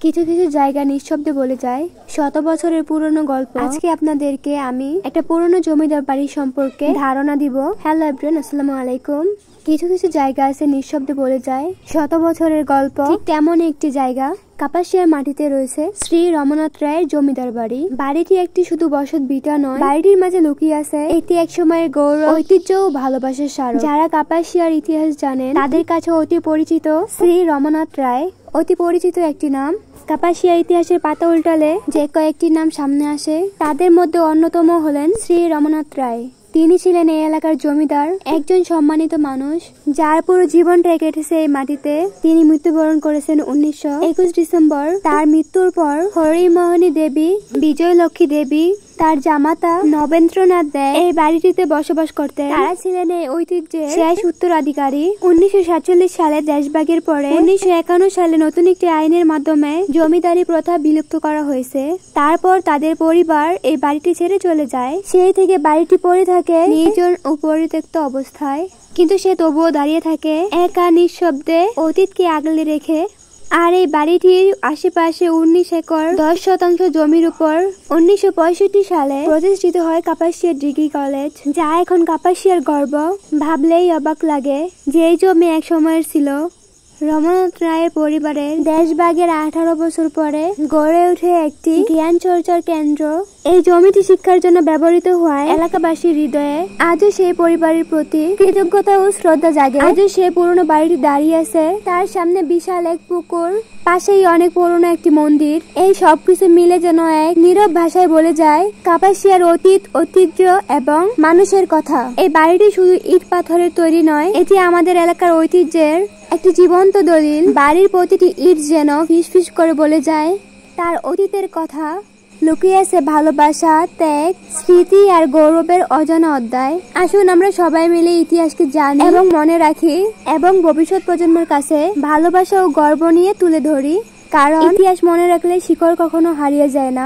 কিছু কিছু জায়গা নিঃশব্দে বলে যায় শত বছরের পুরনো গল্প। আজকে আপনাদেরকে আমি একটা পুরনো জমিদার বাড়ি সম্পর্কে ধারণা দিব। হ্যালো এভরিওয়ান, আসসালামু আলাইকুম। কিছু কিছু জায়গা আছে নিঃশব্দে বলে যায় শত বছরের গল্প। ঠিক তেমন একটি জায়গা কাপাসিয়ার মাটিতে রয়েছে শ্রী রমনাথ রায়ের জমিদার বাড়ি। বাড়িটি একটি শুধু বসত ভিটা নয়, বাড়িটির মাঝে লুকিয়ে আছে এটি এক সময়ের গৌরব, ঐতিহ্য ও ভালোবাসার স্মারক। যারা কাপাসিয়ার ইতিহাস জানেন তাদের কাছে অতি পরিচিত শ্রী রমনাথ রায় অতি পরিচিত একটি নাম। কাপাসিয়া ইতিহাসের পাতা উল্টালে যে কয়েকটি নাম সামনে আসে তাদের মধ্যে অন্যতম হলেন শ্রী রমনাথ রায়। তিনি ছিলেন এই এলাকার জমিদার, একজন সম্মানিত মানুষ যার পুরো জীবনটাই কেটেছে এই মাটিতে। তিনি মৃত্যুবরণ করেছেন 1921 ডিসেম্বর। তার মৃত্যুর পর হরিমোহিনী দেবী, বিজয়লক্ষ্মী দেবী, তার জামাতা নবেন্দ্রনাথ দেয় এই বাড়িটিতে বসবাস করতেন। তারা ছিলেন এই ঐতিহ্যের শেষ উত্তরাধিকারী। 1947 সালে দেশভাগের পরে 1951 সালে নতুন একটি আইনের মাধ্যমে জমিদারি প্রথা বিলুপ্ত করা হয়েছে। তারপর তাদের পরিবার এই বাড়িটি ছেড়ে চলে যায়। সেই থেকে বাড়িটি পড়ে থাকে নির্জন ও পরিত্যক্ত অবস্থায়, কিন্তু সে তবুও দাঁড়িয়ে থাকে একা নিঃশব্দে অতীতকে আগলে রেখে। আর এই বাড়িটির আশেপাশে 19 একর 10% জমির উপর 1965 সালে প্রতিষ্ঠিত হয় কাপাসিয়া ডিগ্রি কলেজ, যা এখন কাপাসিয়ার গর্ব। ভাবলেই অবাক লাগে যে এই জমি এক সময়ের ছিল রমনাথ রায়ের পরিবারের। দেশভাগের 18 বছর পরে গড়ে ওঠে একটি জ্ঞান চর্চার কেন্দ্র। এই জমিটি শিক্ষার জন্য ব্যবহৃত হওয়ায় এলাকাবাসীর হৃদয়ে আজও সেই পরিবারের প্রতি কৃতজ্ঞতা ও শ্রদ্ধা জাগে। আজও সেই পুরনো বাড়িটি দাঁড়িয়ে আছে, তার সামনে বিশাল এক পুকুর, পাশেই অনেক পুরনো একটি মন্দির। এই সবকিছু মিলে যেন এক নীরব ভাষায় বলে যায় কাপাসিয়ার অতীত, ঐতিহ্য এবং মানুষের কথা। এই বাড়িটি শুধু ইট পাথরের তৈরি নয়, এটি আমাদের এলাকার ঐতিহ্যের একটি জীবন্ত দলিল। বাড়ির প্রতিটি ইট যেন ফিসফিস করে বলে যায় তার অতীতের কথা। লুকিয়ে আছে ভালোবাসা, ত্যাগ, স্মৃতি আর গৌরবের অজানা অধ্যায়। আসুন আমরা সবাই মিলে ইতিহাসকে জানি এবং মনে রাখি, এবং ভবিষ্যৎ প্রজন্মের কাছে ভালোবাসা ও গর্ব নিয়ে তুলে ধরি। কারণ ইতিহাস মনে রাখলে শিকড় কখনো হারিয়ে যায় না।